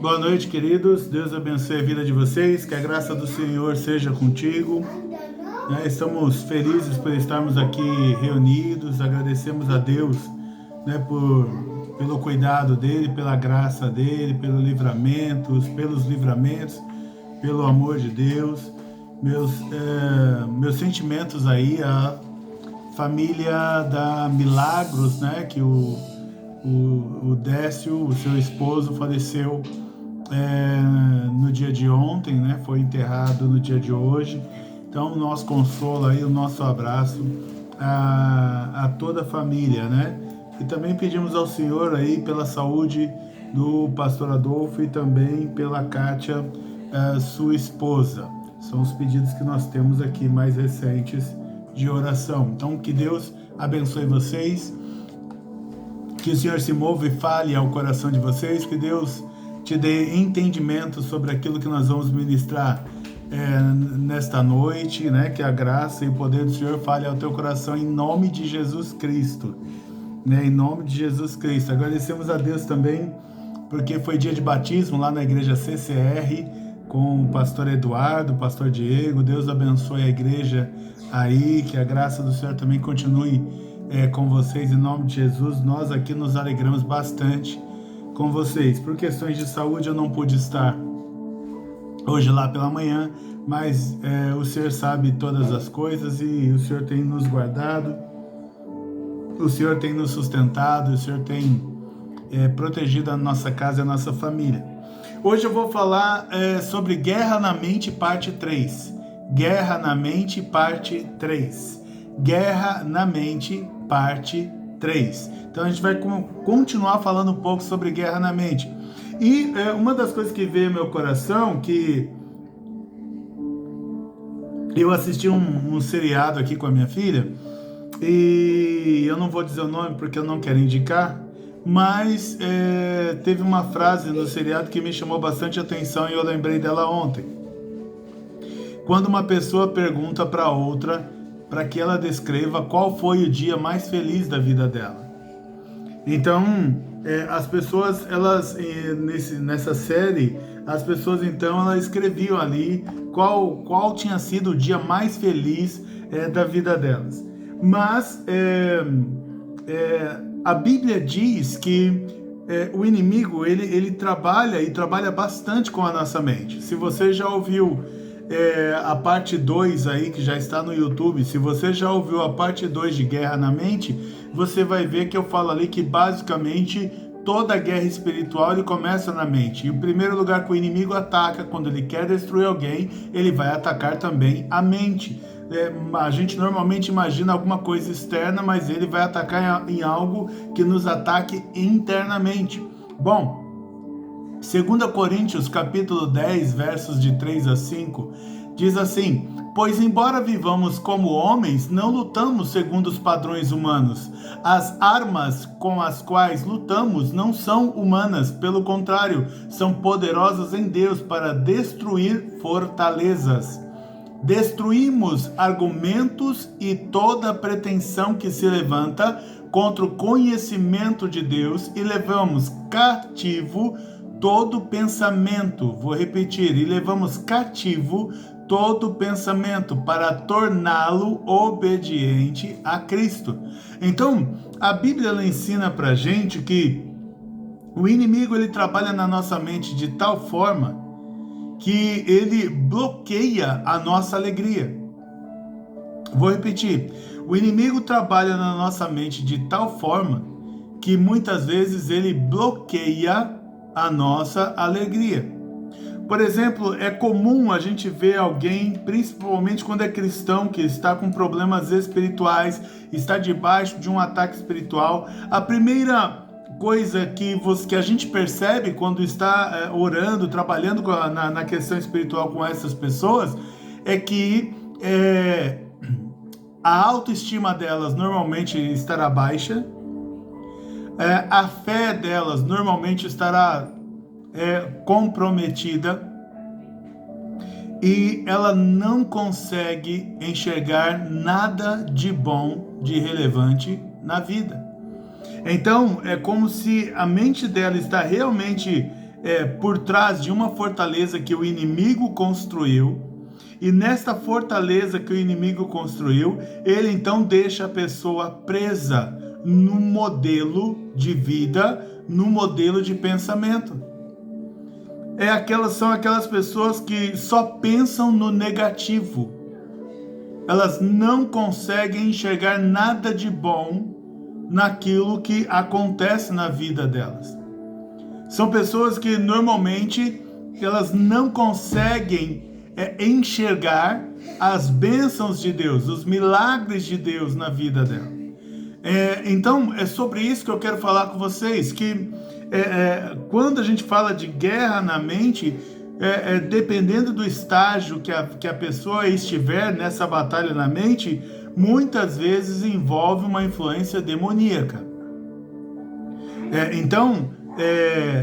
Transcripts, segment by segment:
Boa noite, queridos. Deus abençoe a vida de vocês. Que a graça do Senhor seja contigo. Estamos felizes por estarmos aqui reunidos. Agradecemos a Deus, pelo cuidado dele, pela graça dele, pelos livramentos, pelo amor de Deus. Meus sentimentos aí, a família da Milagros, que o Décio, o seu esposo, faleceu no dia de ontem, foi enterrado no dia de hoje. Então, o nosso consolo aí, o nosso abraço a toda a família, E também pedimos ao Senhor aí pela saúde do pastor Adolfo e também pela Kátia, sua esposa. São os pedidos que nós temos aqui mais recentes de oração. Então, que Deus abençoe vocês, que o Senhor se mova e fale ao coração de vocês, que Deus te dê entendimento sobre aquilo que nós vamos ministrar nesta noite, que a graça e o poder do Senhor fale ao teu coração em nome de Jesus Cristo, em nome de Jesus Cristo. Agradecemos a Deus também, porque foi dia de batismo lá na igreja CCR, com o pastor Eduardo, o pastor Diego. Deus abençoe a igreja aí, que a graça do Senhor também continue com vocês, em nome de Jesus. Nós aqui nos alegramos bastante com vocês. Por questões de saúde eu não pude estar hoje lá pela manhã, mas o Senhor sabe todas as coisas e o Senhor tem nos guardado, o Senhor tem nos sustentado, o Senhor tem protegido a nossa casa e a nossa família. Hoje eu vou falar sobre Guerra na Mente, parte 3. Guerra na Mente, parte 3. Guerra na Mente, parte 3. Então a gente vai continuar falando um pouco sobre guerra na mente. E uma das coisas que veio ao meu coração, que eu assisti um seriado aqui com a minha filha, e eu não vou dizer o nome porque eu não quero indicar, mas teve uma frase no seriado que me chamou bastante atenção e eu lembrei dela ontem. Quando uma pessoa pergunta para outra para que ela descreva qual foi o dia mais feliz da vida dela. Então, as pessoas, nessa série, as pessoas então elas escreviam ali qual tinha sido o dia mais feliz da vida delas. Mas a Bíblia diz que o inimigo ele trabalha bastante com a nossa mente. Se você já ouviu a parte 2 aí, que já está no YouTube, se você já ouviu a parte 2 de Guerra na Mente, você vai ver que eu falo ali que basicamente toda guerra espiritual ele começa na mente. E o primeiro lugar que o inimigo ataca, quando ele quer destruir alguém, ele vai atacar também a mente. A gente normalmente imagina alguma coisa externa, mas ele vai atacar em algo que nos ataque internamente. Bom, 2 Coríntios capítulo 10, versos de 3 a 5, diz assim: pois embora vivamos como homens, não lutamos segundo os padrões humanos. As armas com as quais lutamos não são humanas, pelo contrário, são poderosas em Deus para destruir fortalezas. Destruímos argumentos e toda pretensão que se levanta contra o conhecimento de Deus e levamos cativo todo pensamento, vou repetir, e levamos cativo todo pensamento para torná-lo obediente a Cristo. Então, a Bíblia ela ensina pra gente que o inimigo ele trabalha na nossa mente de tal forma que ele bloqueia a nossa alegria. Vou repetir, o inimigo trabalha na nossa mente de tal forma que muitas vezes ele bloqueia a nossa alegria. Por exemplo, é comum a gente ver alguém, principalmente quando é cristão, que está com problemas espirituais, está debaixo de um ataque espiritual. A primeira coisa que a gente percebe quando está orando, trabalhando na questão espiritual com essas pessoas, é que a autoestima delas normalmente estará baixa, a fé delas normalmente estará comprometida e ela não consegue enxergar nada de bom, de relevante na vida. Então, é como se a mente dela está realmente por trás de uma fortaleza que o inimigo construiu, e nesta fortaleza que o inimigo construiu, ele então deixa a pessoa presa no modelo de vida, no modelo de pensamento. São aquelas pessoas que só pensam no negativo. Elas não conseguem enxergar nada de bom naquilo que acontece na vida delas. São pessoas que normalmente elas não conseguem enxergar as bênçãos de Deus, os milagres de Deus na vida dela. Então é sobre isso que eu quero falar com vocês, que quando a gente fala de guerra na mente, dependendo do estágio que a pessoa estiver nessa batalha na mente, muitas vezes envolve uma influência demoníaca. Então,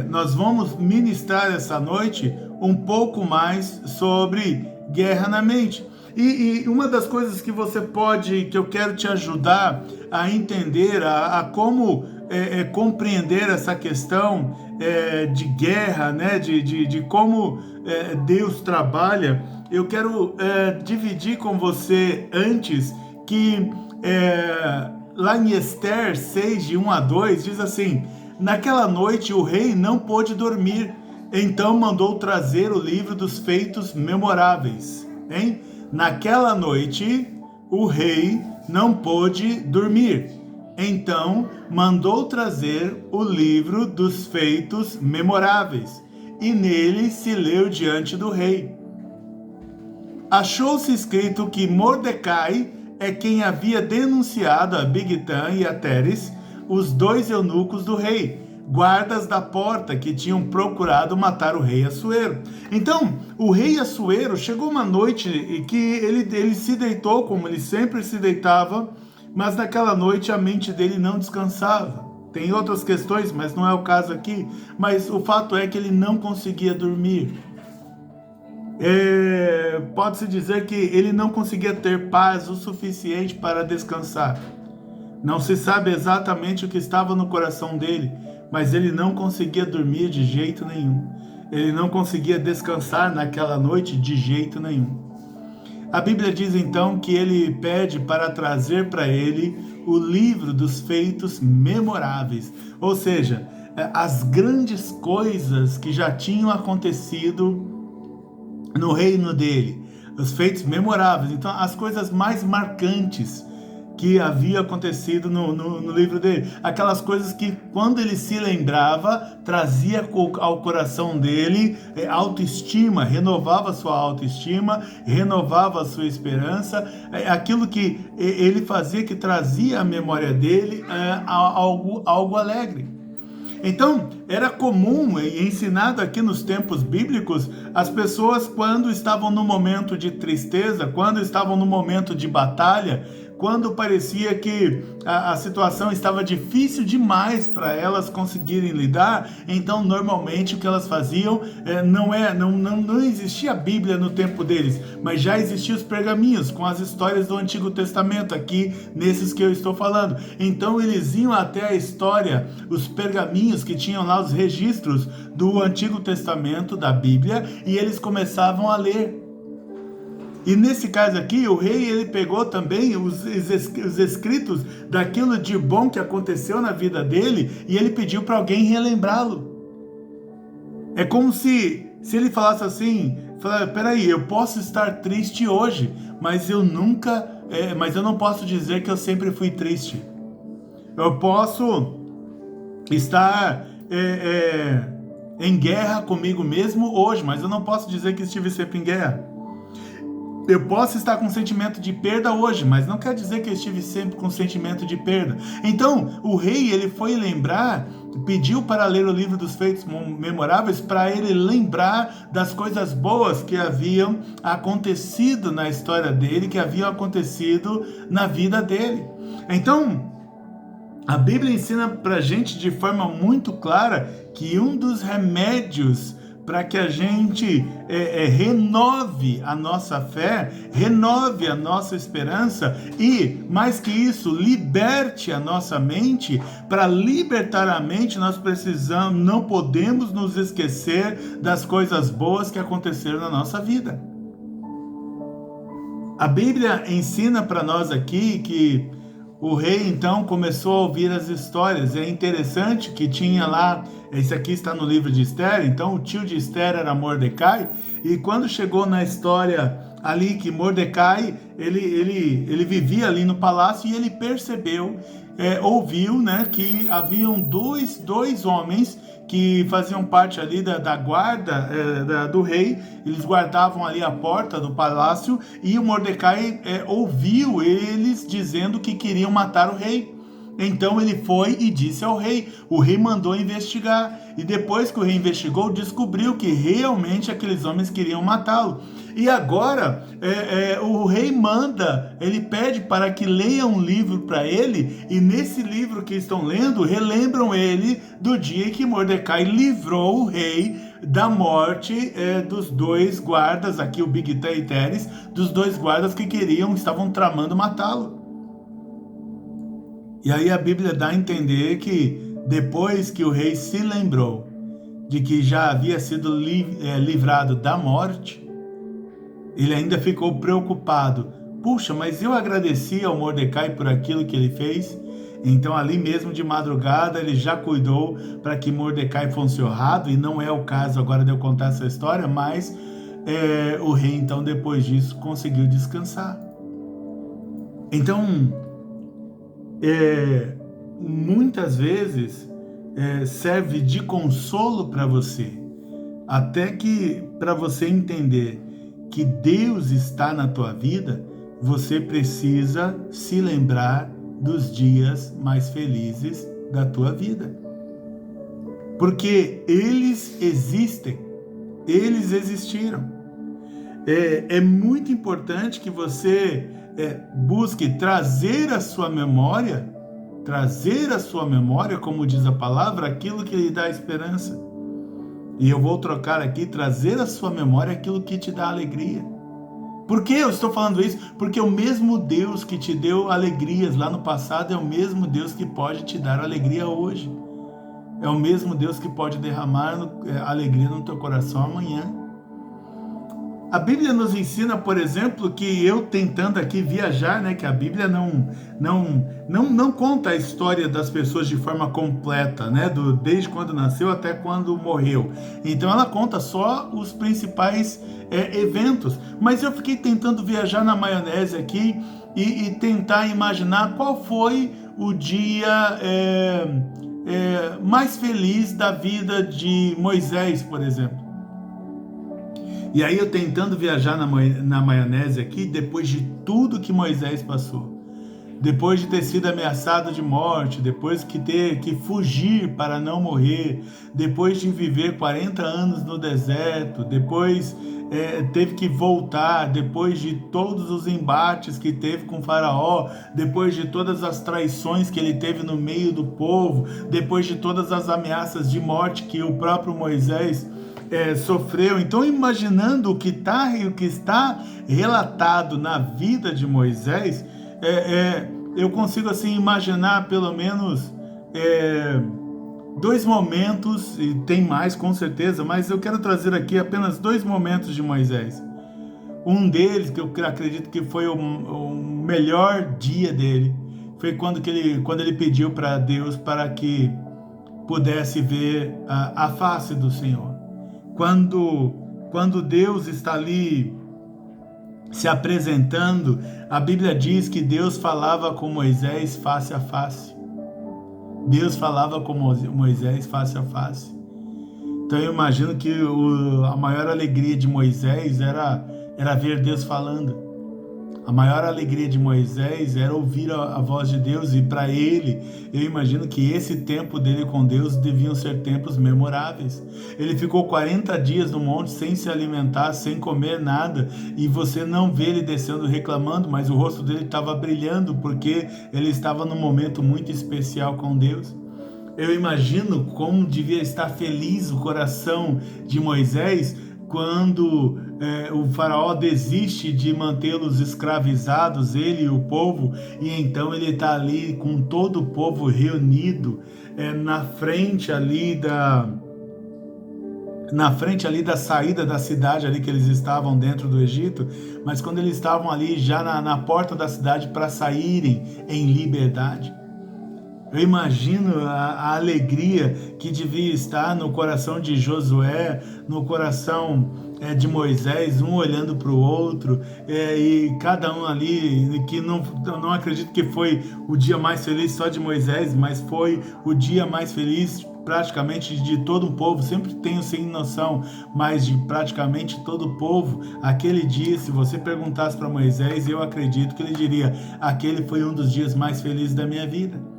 nós vamos ministrar essa noite um pouco mais sobre guerra na mente. E uma das coisas que que eu quero te ajudar a entender, a como compreender essa questão de guerra, né? de como Deus trabalha, eu quero dividir com você antes que lá em Esther 6, de 1 a 2, diz assim: naquela noite o rei não pôde dormir, então mandou trazer o livro dos feitos memoráveis. Hein? Naquela noite o rei não pôde dormir, então mandou trazer o livro dos feitos memoráveis, e nele se leu diante do rei. Achou-se escrito que Mordecai é quem havia denunciado a Bigtã e a Teres, os dois eunucos do rei, guardas da porta que tinham procurado matar o rei Assuero. Então, o rei Assuero chegou uma noite e que ele se deitou como ele sempre se deitava, mas naquela noite a mente dele não descansava. Tem outras questões, mas não é o caso aqui. Mas o fato é que ele não conseguia dormir. Pode-se dizer que ele não conseguia ter paz o suficiente para descansar. Não se sabe exatamente o que estava no coração dele, mas ele não conseguia dormir de jeito nenhum. Ele não conseguia descansar naquela noite de jeito nenhum. A Bíblia diz então que ele pede para trazer para ele o livro dos feitos memoráveis, ou seja, as grandes coisas que já tinham acontecido no reino dele, os feitos memoráveis, então as coisas mais marcantes que havia acontecido no livro dele, aquelas coisas que quando ele se lembrava, trazia ao coração dele autoestima, renovava sua autoestima, renovava a sua esperança, aquilo que ele fazia que trazia à memória dele algo alegre. Então, era comum e ensinado aqui nos tempos bíblicos, as pessoas quando estavam no momento de tristeza, quando estavam no momento de batalha, quando parecia que a situação estava difícil demais para elas conseguirem lidar, então normalmente o que elas faziam não existia a Bíblia no tempo deles, mas já existiam os pergaminhos com as histórias do Antigo Testamento, aqui nesses que eu estou falando. Então eles iam até a história, os pergaminhos que tinham lá os registros do Antigo Testamento, da Bíblia, e eles começavam a ler. E nesse caso aqui, o rei ele pegou também os escritos daquilo de bom que aconteceu na vida dele e ele pediu para alguém relembrá-lo. É como se ele falasse assim, peraí, eu posso estar triste hoje, mas eu não posso dizer que eu sempre fui triste. Eu posso estar em guerra comigo mesmo hoje, mas eu não posso dizer que estive sempre em guerra. Eu posso estar com sentimento de perda hoje, mas não quer dizer que eu estive sempre com sentimento de perda. Então, o rei, ele foi lembrar, pediu para ler o livro dos feitos memoráveis, para ele lembrar das coisas boas que haviam acontecido na história dele, que haviam acontecido na vida dele. Então, a Bíblia ensina para a gente de forma muito clara que um dos remédios para que a gente renove a nossa fé, renove a nossa esperança e, mais que isso, liberte a nossa mente. Para libertar a mente, nós precisamos, não podemos nos esquecer das coisas boas que aconteceram na nossa vida. A Bíblia ensina para nós aqui que o rei então começou a ouvir as histórias. É interessante que tinha lá, esse aqui está no livro de Esther, então o tio de Esther era Mordecai, e quando chegou na história ali que Mordecai, ele vivia ali no palácio, e ele percebeu, ouviu, né, que haviam dois homens que faziam parte ali da guarda do rei. Eles guardavam ali a porta do palácio, e o Mordecai ouviu eles dizendo que queriam matar o rei. Então ele foi e disse ao rei. O rei mandou investigar, e depois que o rei investigou, descobriu que realmente aqueles homens queriam matá-lo. E agora o rei manda, ele pede para que leiam um livro para ele, e nesse livro que estão lendo, relembram ele do dia que Mordecai livrou o rei da morte dos dois guardas, aqui o Bigtã e Teres, dos dois guardas que estavam tramando matá-lo. E aí a Bíblia dá a entender que depois que o rei se lembrou de que já havia sido livrado da morte, ele ainda ficou preocupado. Puxa, mas eu agradeci ao Mordecai por aquilo que ele fez. Então ali mesmo de madrugada ele já cuidou para que Mordecai fosse honrado, e não é o caso agora de eu contar essa história, mas o rei então depois disso conseguiu descansar. Então muitas vezes serve de consolo para você, até que para você entender que Deus está na tua vida, você precisa se lembrar dos dias mais felizes da tua vida, porque eles existem, eles existiram. É muito importante que você busque trazer à sua memória, como diz a palavra, aquilo que lhe dá esperança. E eu vou trocar aqui, trazer à sua memória aquilo que te dá alegria. Por que eu estou falando isso? Porque o mesmo Deus que te deu alegrias lá no passado é o mesmo Deus que pode te dar alegria hoje. É o mesmo Deus que pode derramar alegria no teu coração amanhã. A Bíblia nos ensina, por exemplo, que eu tentando aqui viajar, né, que a Bíblia não conta a história das pessoas de forma completa, né, desde quando nasceu até quando morreu. Então ela conta só os principais eventos. Mas eu fiquei tentando viajar na maionese aqui e tentar imaginar qual foi o dia mais feliz da vida de Moisés, por exemplo. E aí eu tentando viajar na maionese aqui, depois de tudo que Moisés passou, depois de ter sido ameaçado de morte, depois de ter que fugir para não morrer, depois de viver 40 anos no deserto, depois teve que voltar, depois de todos os embates que teve com Faraó, depois de todas as traições que ele teve no meio do povo, depois de todas as ameaças de morte que o próprio Moisés sofreu. Então, imaginando o que está relatado na vida de Moisés, eu consigo assim imaginar pelo menos dois momentos, e tem mais com certeza, mas eu quero trazer aqui apenas dois momentos de Moisés. Um deles, que eu acredito que foi o melhor dia dele, foi quando ele pediu para Deus para que pudesse ver a face do Senhor. Quando Deus está ali se apresentando, a Bíblia diz que Deus falava com Moisés face a face. Deus falava com Moisés face a face. Então eu imagino que a maior alegria de Moisés era ver Deus falando. A maior alegria de Moisés era ouvir a voz de Deus, e para ele, eu imagino que esse tempo dele com Deus deviam ser tempos memoráveis. Ele ficou 40 dias no monte sem se alimentar, sem comer nada, e você não vê ele descendo reclamando, mas o rosto dele estava brilhando, porque ele estava num momento muito especial com Deus. Eu imagino como devia estar feliz o coração de Moisés quando o faraó desiste de mantê-los escravizados, ele e o povo, e então ele está ali com todo o povo reunido na frente ali da saída da cidade ali que eles estavam dentro do Egito, mas quando eles estavam ali já na porta da cidade para saírem em liberdade. Eu imagino a alegria que devia estar no coração de Josué, no coração de Moisés, um olhando para o outro, e cada um ali, que não acredito que foi o dia mais feliz só de Moisés, mas foi o dia mais feliz praticamente de todo o povo. Sempre tenho sem noção, mas de praticamente todo o povo. Aquele dia, se você perguntasse para Moisés, eu acredito que ele diria: aquele foi um dos dias mais felizes da minha vida.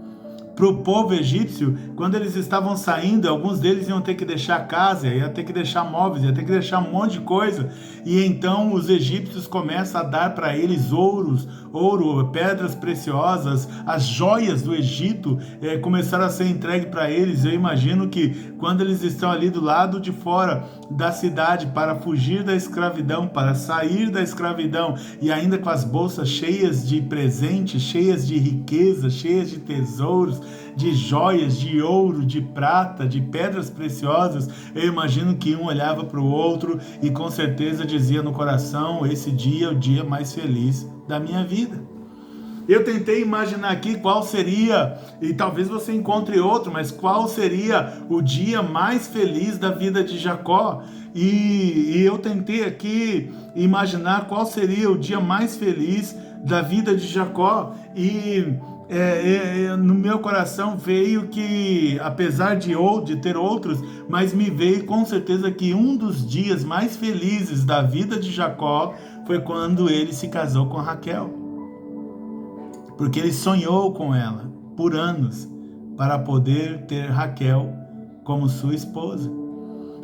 Para o povo egípcio, quando eles estavam saindo, alguns deles iam ter que deixar casa, ia ter que deixar móveis, ia ter que deixar um monte de coisa, e então os egípcios começam a dar para eles ouro, pedras preciosas, as joias do Egito começaram a ser entregues para eles. Eu imagino que quando eles estão ali do lado de fora da cidade para fugir da escravidão, para sair da escravidão, e ainda com as bolsas cheias de presentes, cheias de riqueza, cheias de tesouros, de joias, de ouro, de prata, de pedras preciosas, eu imagino que um olhava para o outro e com certeza dizia no coração: esse dia é o dia mais feliz da minha vida. Eu tentei imaginar aqui qual seria, e talvez você encontre outro, mas qual seria o dia mais feliz da vida de Jacó? E eu tentei aqui imaginar qual seria o dia mais feliz da vida de Jacó, e no meu coração veio que, apesar de ter outros, mas me veio com certeza que um dos dias mais felizes da vida de Jacó foi quando ele se casou com Raquel, porque ele sonhou com ela por anos para poder ter Raquel como sua esposa.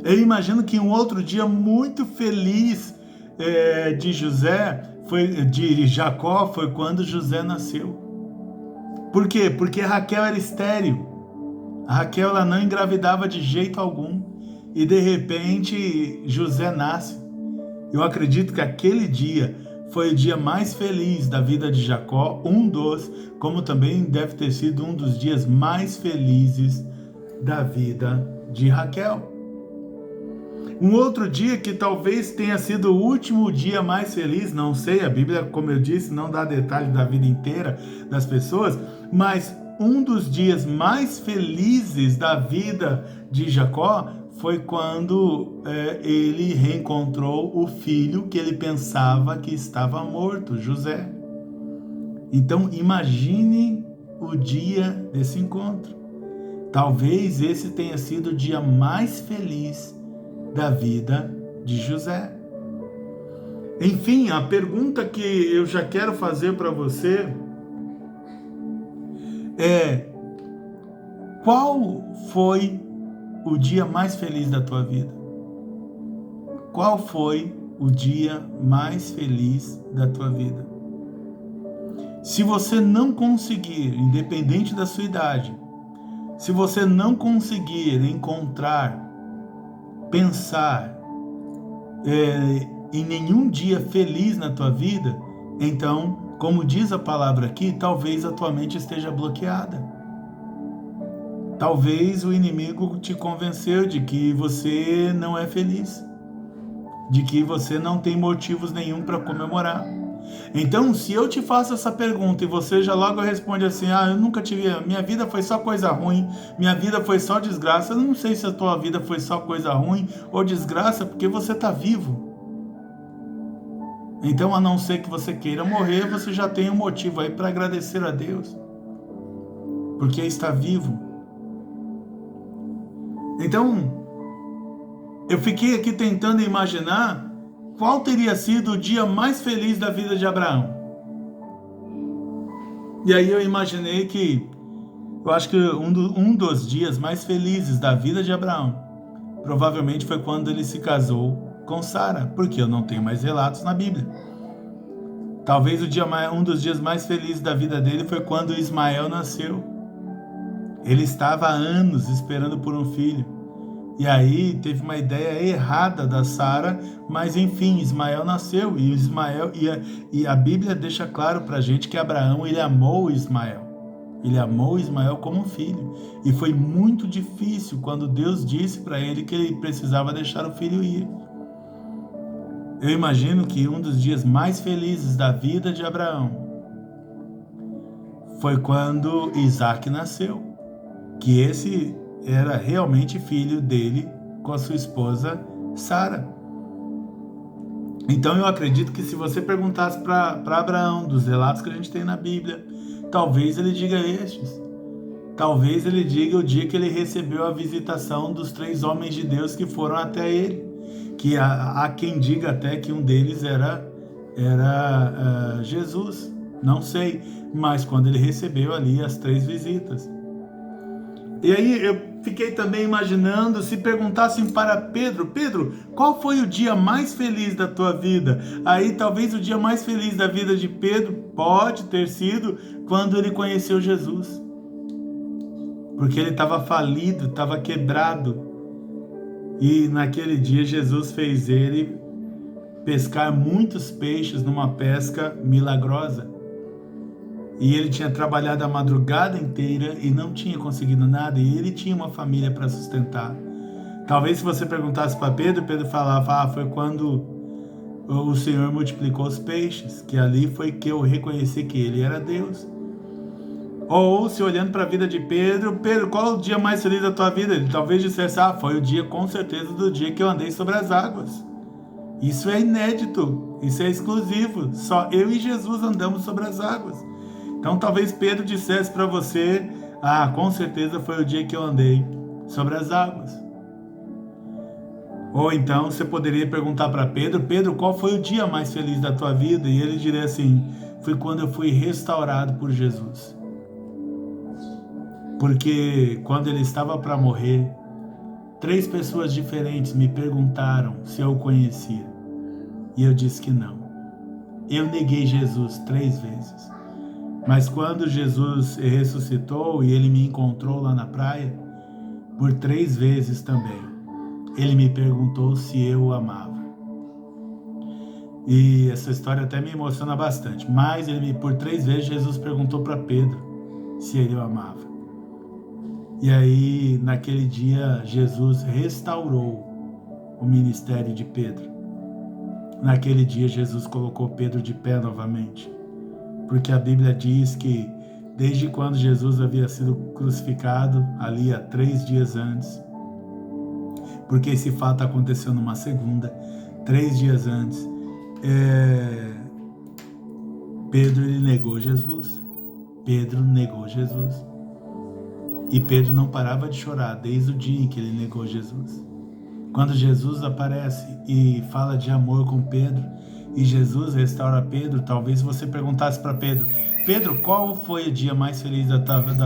Eu imagino que um outro dia muito feliz de Jacó foi quando José nasceu. Por quê? Porque Raquel era estéril. A Raquel, ela não engravidava de jeito algum. E de repente José nasce. Eu acredito que aquele dia foi o dia mais feliz da vida de Jacó, como também deve ter sido um dos dias mais felizes da vida de Raquel. Um outro dia que talvez tenha sido o último dia mais feliz, não sei, a Bíblia, como eu disse, não dá detalhes da vida inteira das pessoas, mas um dos dias mais felizes da vida de Jacó foi quando ele reencontrou o filho que ele pensava que estava morto, José. Então imagine o dia desse encontro. Talvez esse tenha sido o dia mais feliz da vida de José. Enfim, a pergunta que eu já quero fazer para você é: qual foi o dia mais feliz da tua vida? Qual foi o dia mais feliz da tua vida? Se você não conseguir, independente da sua idade, se você não conseguir encontrar, pensar em nenhum dia feliz na tua vida, então, como diz a palavra aqui, talvez a tua mente esteja bloqueada. Talvez o inimigo te convenceu de que você não é feliz, de que você não tem motivos nenhum para comemorar. Então, se eu te faço essa pergunta e você já logo responde assim: eu nunca tive, minha vida foi só coisa ruim, minha vida foi só desgraça. Eu não sei se a tua vida foi só coisa ruim ou desgraça, porque você está vivo. Então, a não ser que você queira morrer, você já tem um motivo aí para agradecer a Deus, porque está vivo. Então, eu fiquei aqui tentando imaginar qual teria sido o dia mais feliz da vida de Abraão. E aí eu imaginei que, eu acho que um dos dias mais felizes da vida de Abraão, provavelmente foi quando ele se casou com Sara, porque eu não tenho mais relatos na Bíblia. Talvez um dos dias mais felizes da vida dele foi quando Ismael nasceu. Ele estava há anos esperando por um filho. E aí teve uma ideia errada da Sara, mas enfim, Ismael nasceu. E a Bíblia deixa claro para a gente que Abraão, ele amou Ismael. Ele amou Ismael como um filho. E foi muito difícil quando Deus disse para ele que ele precisava deixar o filho ir. Eu imagino que um dos dias mais felizes da vida de Abraão foi quando Isaac nasceu. Que esse era realmente filho dele com a sua esposa Sara. Então eu acredito que se você perguntasse para Abraão dos relatos que a gente tem na Bíblia, talvez ele diga estes. Talvez ele diga o dia que ele recebeu a visitação dos 3 homens de Deus que foram até ele. Que há quem diga até que um deles era Jesus. Não sei, mas quando ele recebeu ali as 3 visitas. E aí eu fiquei também imaginando, se perguntassem para Pedro, Pedro, qual foi o dia mais feliz da tua vida? Aí talvez o dia mais feliz da vida de Pedro pode ter sido quando ele conheceu Jesus. Porque ele estava falido, estava quebrado. E naquele dia Jesus fez ele pescar muitos peixes numa pesca milagrosa. E ele tinha trabalhado a madrugada inteira e não tinha conseguido nada, e ele tinha uma família para sustentar. Talvez se você perguntasse para Pedro, Pedro falava, foi quando o Senhor multiplicou os peixes, que ali foi que eu reconheci que ele era Deus. Ou se olhando para a vida de Pedro, Pedro, qual é o dia mais feliz da tua vida? Ele talvez dissesse, foi o dia, com certeza, do dia que eu andei sobre as águas. Isso é inédito, isso é exclusivo, só eu e Jesus andamos sobre as águas. Então talvez Pedro dissesse para você, com certeza foi o dia que eu andei sobre as águas. Ou então você poderia perguntar para Pedro, Pedro, qual foi o dia mais feliz da tua vida? E ele diria assim, foi quando eu fui restaurado por Jesus. Porque quando ele estava para morrer, 3 pessoas diferentes me perguntaram se eu o conhecia. E eu disse que não. Eu neguei Jesus 3 vezes. Mas quando Jesus ressuscitou e ele me encontrou lá na praia, por 3 vezes também, ele me perguntou se eu o amava. E essa história até me emociona bastante. Mas por 3 vezes Jesus perguntou para Pedro se ele o amava. E aí, naquele dia, Jesus restaurou o ministério de Pedro. Naquele dia, Jesus colocou Pedro de pé novamente. Porque a Bíblia diz que desde quando Jesus havia sido crucificado, ali há 3 dias antes, porque esse fato aconteceu numa segunda, 3 dias antes, Pedro ele negou Jesus. Pedro negou Jesus. E Pedro não parava de chorar desde o dia em que ele negou Jesus. Quando Jesus aparece e fala de amor com Pedro, e Jesus restaura Pedro, talvez você perguntasse para Pedro, Pedro, qual foi o dia mais feliz da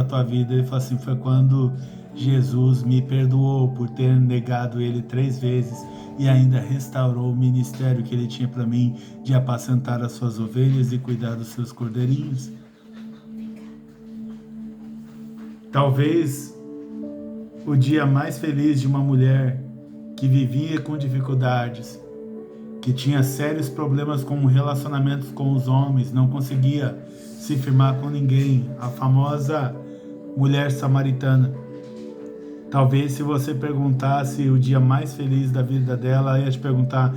tua vida? Ele fala assim, foi quando Jesus me perdoou por ter negado ele 3 vezes e ainda restaurou o ministério que ele tinha para mim de apacentar as suas ovelhas e cuidar dos seus cordeirinhos. Talvez o dia mais feliz de uma mulher que vivia com dificuldades, que tinha sérios problemas com relacionamentos com os homens, não conseguia se firmar com ninguém, a famosa mulher samaritana. Talvez se você perguntasse o dia mais feliz da vida dela, ela ia te perguntar,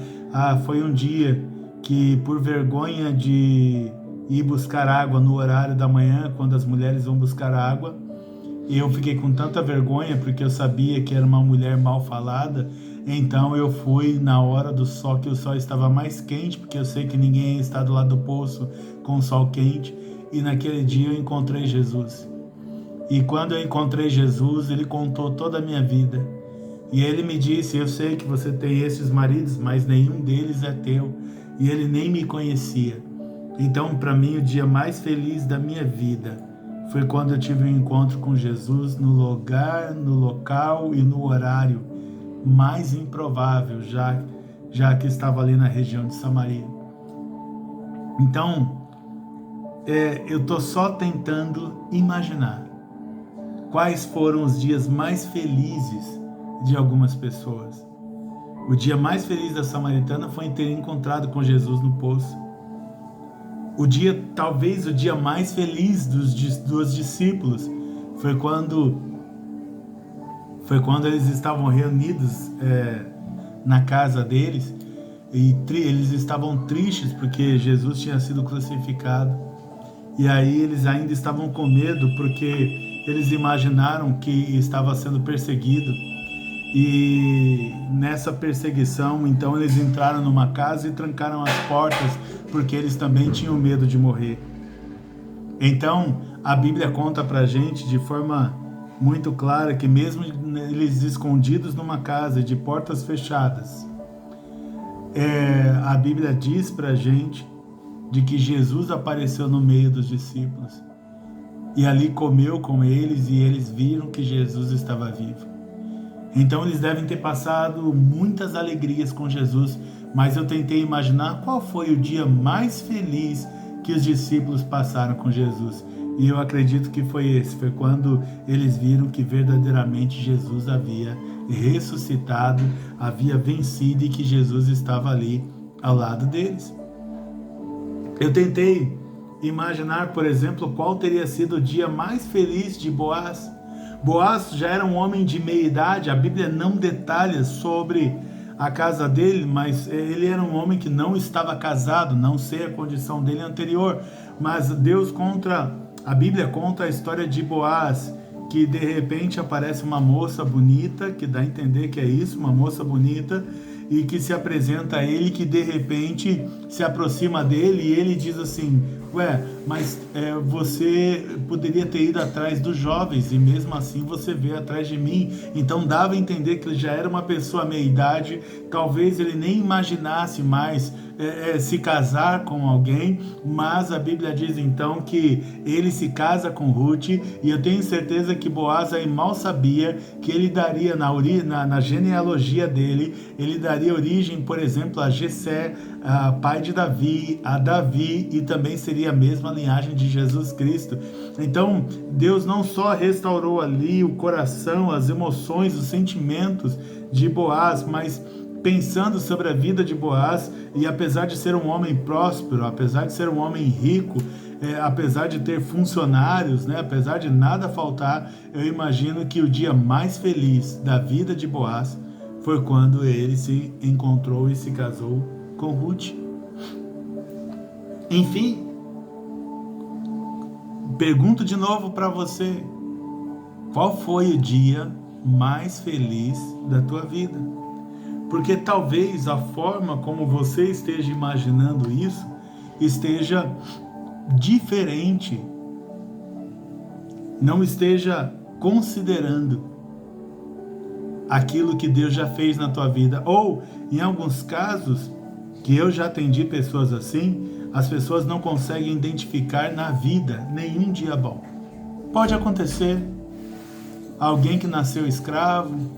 foi um dia que por vergonha de ir buscar água no horário da manhã, quando as mulheres vão buscar água, e eu fiquei com tanta vergonha porque eu sabia que era uma mulher mal falada, então eu fui na hora do sol, que o sol estava mais quente, porque eu sei que ninguém está do lado do poço com o sol quente, e naquele dia eu encontrei Jesus. E quando eu encontrei Jesus, ele contou toda a minha vida. E ele me disse, eu sei que você tem esses maridos, mas nenhum deles é teu. E ele nem me conhecia. Então, para mim, o dia mais feliz da minha vida foi quando eu tive um encontro com Jesus no lugar, no local e no horário mais improvável, já que estava ali na região de Samaria. Então, eu estou só tentando imaginar quais foram os dias mais felizes de algumas pessoas. O dia mais feliz da samaritana foi em ter encontrado com Jesus no poço. Talvez o dia mais feliz dos discípulos foi quando eles estavam reunidos na casa deles e eles estavam tristes porque Jesus tinha sido crucificado. E aí eles ainda estavam com medo porque eles imaginaram que estava sendo perseguido. E nessa perseguição, então eles entraram numa casa e trancaram as portas porque eles também tinham medo de morrer. Então a Bíblia conta pra gente de forma muito clara que mesmo eles escondidos numa casa de portas fechadas, a Bíblia diz pra gente de que Jesus apareceu no meio dos discípulos e ali comeu com eles e eles viram que Jesus estava vivo. Então eles devem ter passado muitas alegrias com Jesus, mas eu tentei imaginar qual foi o dia mais feliz que os discípulos passaram com Jesus. E eu acredito que foi esse, foi quando eles viram que verdadeiramente Jesus havia ressuscitado, havia vencido e que Jesus estava ali ao lado deles. Eu tentei imaginar, por exemplo, qual teria sido o dia mais feliz de Boaz. Boaz já era um homem de meia idade, a Bíblia não detalha sobre a casa dele, mas ele era um homem que não estava casado, não sei a condição dele anterior, mas a Bíblia conta a história de Boaz, que de repente aparece uma moça bonita, que dá a entender que é isso, uma moça bonita, e que se apresenta a ele, que de repente se aproxima dele e ele diz assim: mas você poderia ter ido atrás dos jovens e mesmo assim você veio atrás de mim. Então dava a entender que ele já era uma pessoa meia-idade, talvez ele nem imaginasse mais se casar com alguém, mas a Bíblia diz então que ele se casa com Ruth, e eu tenho certeza que Boaz aí mal sabia que ele daria na genealogia dele, ele daria origem, por exemplo, a Jessé, pai de Davi, a Davi, e também seria a mesma linhagem de Jesus Cristo. Então Deus não só restaurou ali o coração, as emoções, os sentimentos de Boaz, mas pensando sobre a vida de Boaz, e apesar de ser um homem próspero, apesar de ser um homem rico, apesar de ter funcionários, apesar de nada faltar, eu imagino que o dia mais feliz da vida de Boaz foi quando ele se encontrou e se casou com Ruth. Enfim, pergunto de novo para você: qual foi o dia mais feliz da tua vida? Porque talvez a forma como você esteja imaginando isso esteja diferente, não esteja considerando aquilo que Deus já fez na tua vida. Ou, em alguns casos, que eu já atendi pessoas assim, as pessoas não conseguem identificar na vida nenhum dia bom. Pode acontecer. Alguém que nasceu escravo,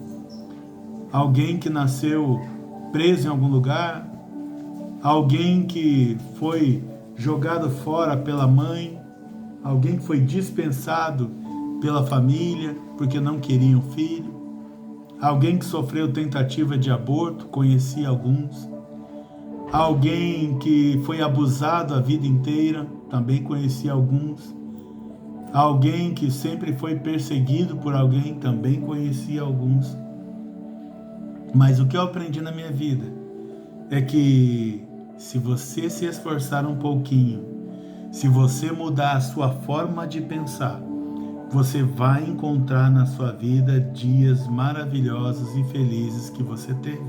alguém que nasceu preso em algum lugar, alguém que foi jogado fora pela mãe, alguém que foi dispensado pela família porque não queria um filho, alguém que sofreu tentativa de aborto, conheci alguns, alguém que foi abusado a vida inteira, também conheci alguns, alguém que sempre foi perseguido por alguém, também conheci alguns. Mas o que eu aprendi na minha vida é que se você se esforçar um pouquinho, se você mudar a sua forma de pensar, você vai encontrar na sua vida dias maravilhosos e felizes que você teve.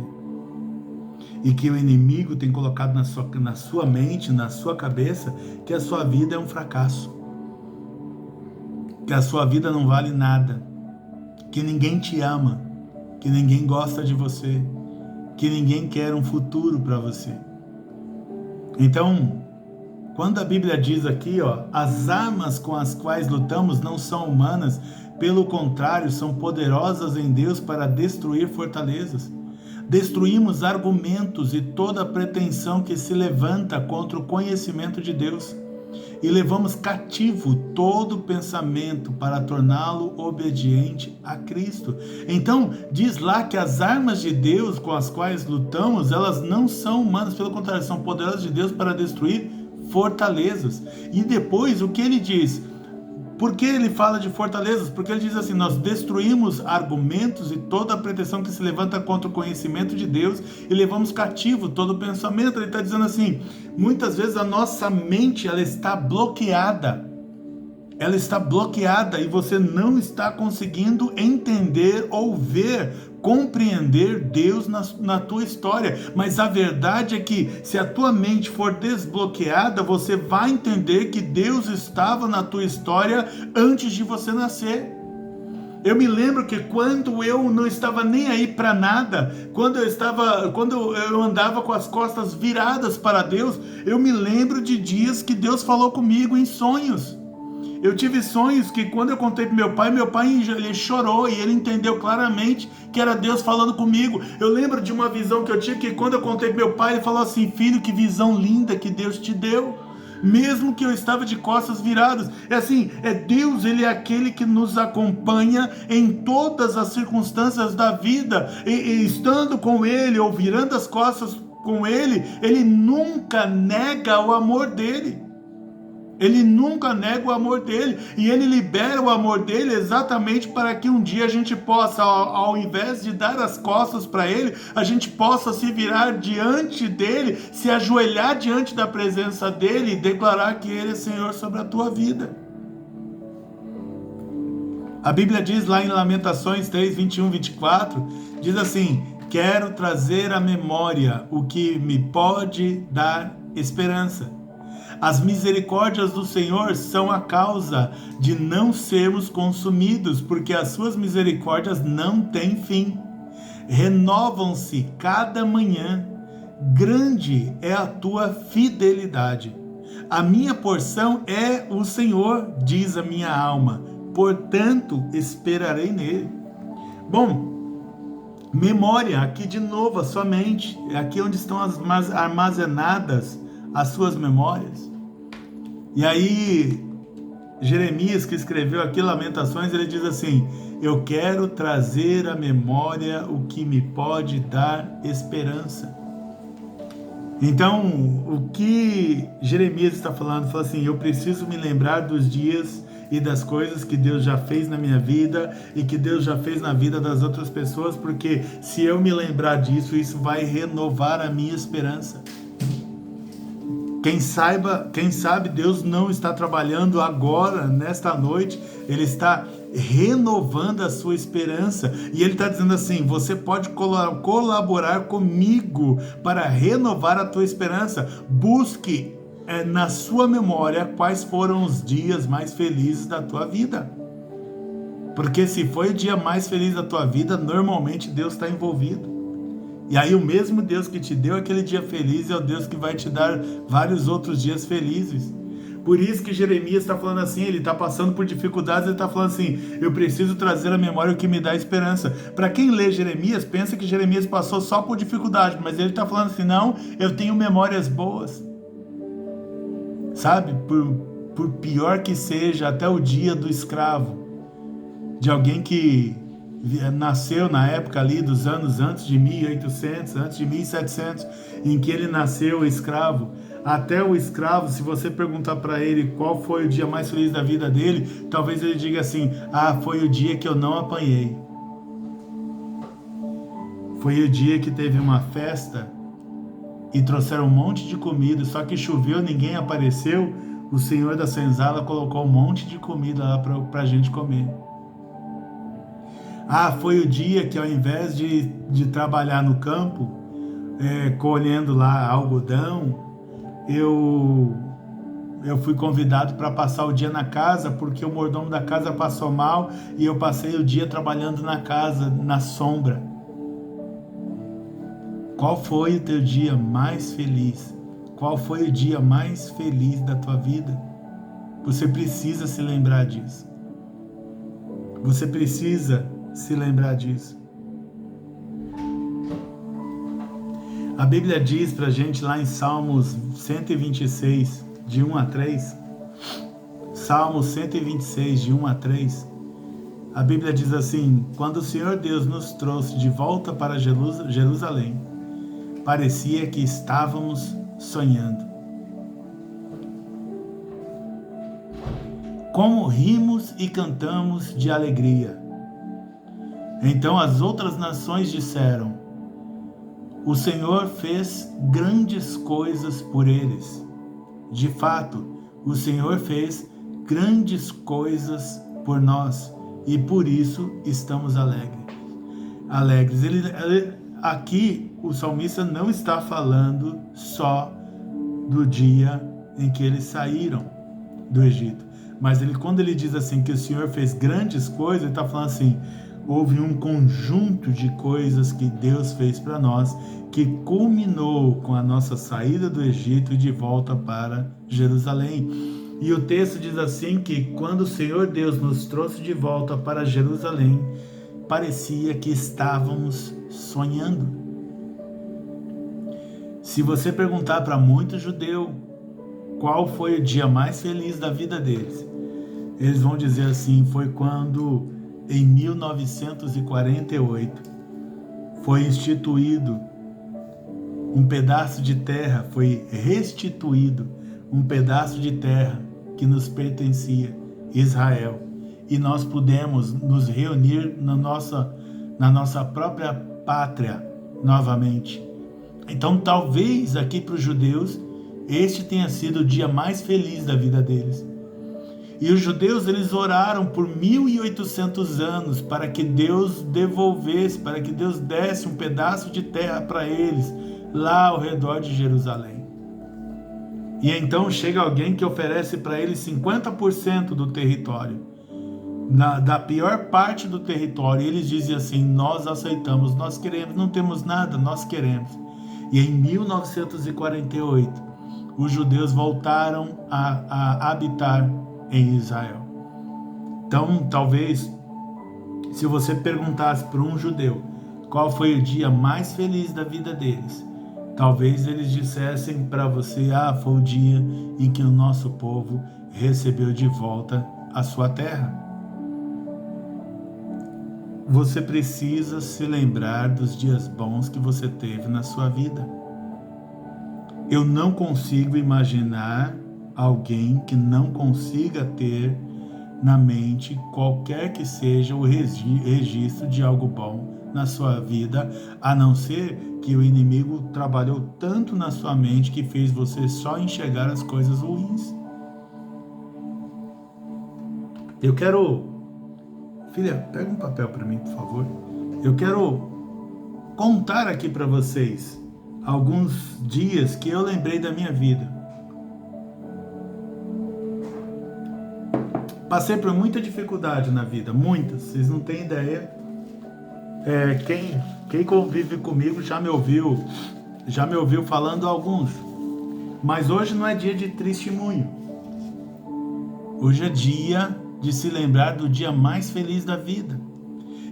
E que o inimigo tem colocado na sua mente, na sua cabeça, que a sua vida é um fracasso. Que a sua vida não vale nada. Que ninguém te ama. Que ninguém gosta de você, que ninguém quer um futuro para você. Então, quando a Bíblia diz aqui, as armas com as quais lutamos não são humanas, pelo contrário, são poderosas em Deus para destruir fortalezas. Destruímos argumentos e toda pretensão que se levanta contra o conhecimento de Deus. e levamos cativo todo pensamento para torná-lo obediente a Cristo. Então, diz lá que as armas de Deus com as quais lutamos, elas não são humanas, pelo contrário, são poderosas de Deus para destruir fortalezas. E depois, o que ele diz? Por que ele fala de fortalezas? Porque ele diz assim, nós destruímos argumentos e toda a pretensão que se levanta contra o conhecimento de Deus e levamos cativo todo o pensamento. Ele está dizendo assim, muitas vezes a nossa mente ela está bloqueada. Ela está bloqueada e você não está conseguindo entender ou ver, compreender Deus na tua história. Mas a verdade é que se a tua mente for desbloqueada, você vai entender que Deus estava na tua história antes de você nascer. Eu me lembro que quando eu não estava nem aí para nada, quando eu andava com as costas viradas para Deus, eu me lembro de dias que Deus falou comigo em sonhos. Eu tive sonhos que quando eu contei para meu pai ele chorou e ele entendeu claramente que era Deus falando comigo. Eu lembro de uma visão que eu tive que quando eu contei para meu pai, ele falou assim, filho, que visão linda que Deus te deu. Mesmo que eu estava de costas viradas. É assim, Deus, ele é aquele que nos acompanha em todas as circunstâncias da vida. E estando com ele ou virando as costas com ele, ele nunca nega o amor dele. Ele nunca nega o amor dele e ele libera o amor dele exatamente para que um dia a gente possa, ao invés de dar as costas para ele, a gente possa se virar diante dele, se ajoelhar diante da presença dele e declarar que ele é Senhor sobre a tua vida. A Bíblia diz lá em Lamentações 3, 21, 24, diz assim, quero trazer à memória o que me pode dar esperança. As misericórdias do Senhor são a causa de não sermos consumidos, porque as suas misericórdias não têm fim. Renovam-se cada manhã. Grande é a tua fidelidade. A minha porção é o Senhor, diz a minha alma. Portanto, esperarei nele. Bom, memória, aqui de novo a sua mente. É aqui onde estão armazenadas as suas memórias. E aí, Jeremias, que escreveu aqui Lamentações, ele diz assim, eu quero trazer à memória o que me pode dar esperança. Então, o que Jeremias está falando? Fala assim, eu preciso me lembrar dos dias e das coisas que Deus já fez na minha vida e que Deus já fez na vida das outras pessoas, porque se eu me lembrar disso, isso vai renovar a minha esperança. Quem sabe Deus não está trabalhando agora, nesta noite, Ele está renovando a sua esperança, e Ele está dizendo assim, você pode colaborar comigo para renovar a tua esperança. Busque na sua memória quais foram os dias mais felizes da tua vida, porque se foi o dia mais feliz da tua vida, normalmente Deus está envolvido. E aí o mesmo Deus que te deu aquele dia feliz é o Deus que vai te dar vários outros dias felizes. Por isso que Jeremias está falando assim, ele está passando por dificuldades, ele está falando assim, eu preciso trazer à memória o que me dá esperança. Para quem lê Jeremias, pensa que Jeremias passou só por dificuldade, mas ele está falando assim, não, eu tenho memórias boas. Sabe, por pior que seja, até o dia do escravo, de alguém que nasceu na época ali dos anos antes de 1800, antes de 1700, em que ele nasceu escravo, até o escravo, se você perguntar para ele qual foi o dia mais feliz da vida dele, talvez ele diga assim, foi o dia que eu não apanhei, foi o dia que teve uma festa e trouxeram um monte de comida, só que choveu, ninguém apareceu, o Senhor da senzala colocou um monte de comida lá para a gente comer. Foi o dia que ao invés de trabalhar no campo, colhendo lá algodão, eu fui convidado para passar o dia na casa, porque o mordomo da casa passou mal, e eu passei o dia trabalhando na casa, na sombra. Qual foi o teu dia mais feliz? Qual foi o dia mais feliz da tua vida? Você precisa se lembrar disso. Você precisa se lembrar disso. A Bíblia diz pra gente lá em Salmos 126, de 1 a 3, Salmo 126, de 1 a 3, a Bíblia diz assim: quando o Senhor Deus nos trouxe de volta para Jerusalém, parecia que estávamos sonhando. Como rimos e cantamos de alegria. Então as outras nações disseram: o Senhor fez grandes coisas por eles. De fato, o Senhor fez grandes coisas por nós e por isso estamos alegres. Aqui o salmista não está falando só do dia em que eles saíram do Egito, mas quando ele diz assim que o Senhor fez grandes coisas, ele está falando assim: houve um conjunto de coisas que Deus fez para nós, que culminou com a nossa saída do Egito e de volta para Jerusalém. E o texto diz assim que quando o Senhor Deus nos trouxe de volta para Jerusalém, parecia que estávamos sonhando. Se você perguntar para muito judeu qual foi o dia mais feliz da vida deles, eles vão dizer assim: foi quando em 1948 foi instituído um pedaço de terra, foi restituído um pedaço de terra que nos pertencia, Israel, e nós pudemos nos reunir na nossa própria pátria novamente. Então talvez aqui para os judeus este tenha sido o dia mais feliz da vida deles. E os judeus, eles oraram por 1800 anos para que Deus devolvesse, para que Deus desse um pedaço de terra para eles, lá ao redor de Jerusalém. E então chega alguém que oferece para eles 50% do território, da pior parte do território, e eles dizem assim: nós aceitamos, nós queremos, não temos nada, nós queremos. E em 1948, os judeus voltaram a habitar em Israel. Então, talvez, se você perguntasse para um judeu qual foi o dia mais feliz da vida deles, talvez eles dissessem para você: foi o dia em que o nosso povo recebeu de volta a sua terra. Você precisa se lembrar dos dias bons que você teve na sua vida. Eu não consigo imaginar alguém que não consiga ter na mente qualquer que seja o registro de algo bom na sua vida, a não ser que o inimigo trabalhou tanto na sua mente que fez você só enxergar as coisas ruins. Eu quero... Filha, pega um papel para mim, por favor. Eu quero contar aqui para vocês alguns dias que eu lembrei da minha vida. Passei por muita dificuldade na vida, muitas, vocês não têm ideia. Quem convive comigo já me ouviu falando alguns. Mas hoje não é dia de testemunho. Hoje é dia de se lembrar do dia mais feliz da vida.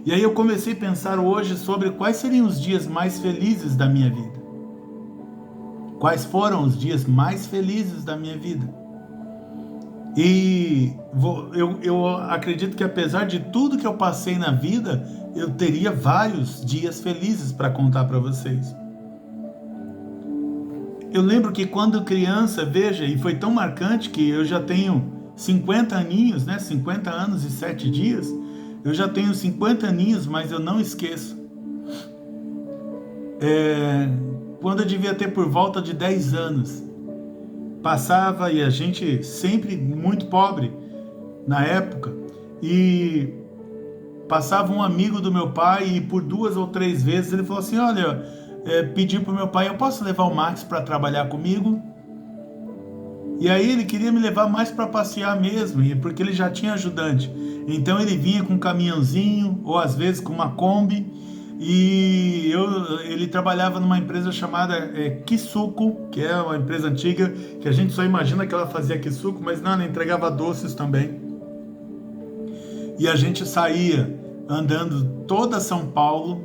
E aí eu comecei a pensar hoje sobre quais seriam os dias mais felizes da minha vida. Quais foram os dias mais felizes da minha vida? E eu acredito que apesar de tudo que eu passei na vida, eu teria vários dias felizes para contar para vocês. Eu lembro que quando criança, veja, e foi tão marcante que eu já tenho 50 aninhos, né? 50 anos e 7 dias. Eu já tenho 50 aninhos, mas eu não esqueço. Quando eu devia ter por volta de 10 anos, passava, e a gente sempre muito pobre na época, e passava um amigo do meu pai e por 2 ou 3 vezes ele falou assim: olha, pediu para o meu pai: eu posso levar o Max para trabalhar comigo? E aí ele queria me levar mais para passear mesmo, porque ele já tinha ajudante. Então ele vinha com um caminhãozinho, ou às vezes com uma Kombi, e ele trabalhava numa empresa chamada Kisuko, que é uma empresa antiga, que a gente só imagina que ela fazia Kisuko, mas não, ela entregava doces também. E a gente saía andando toda São Paulo,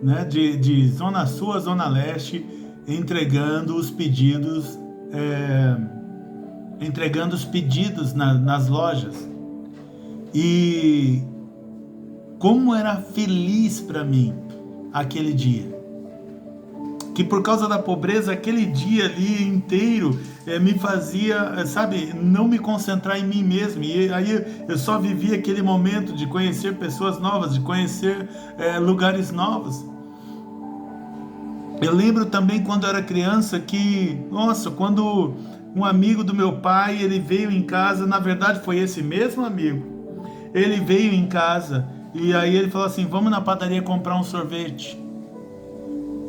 né, de Zona Sul a Zona Leste, entregando os pedidos entregando os pedidos nas lojas. E como era feliz para mim aquele dia. Que por causa da pobreza, aquele dia ali inteiro me fazia, sabe, não me concentrar em mim mesmo. E aí eu só vivia aquele momento de conhecer pessoas novas, de conhecer lugares novos. Eu lembro também quando eu era criança que, nossa, quando um amigo do meu pai, ele veio em casa, na verdade foi esse mesmo amigo, ele veio em casa e aí ele falou assim, vamos na padaria comprar um sorvete.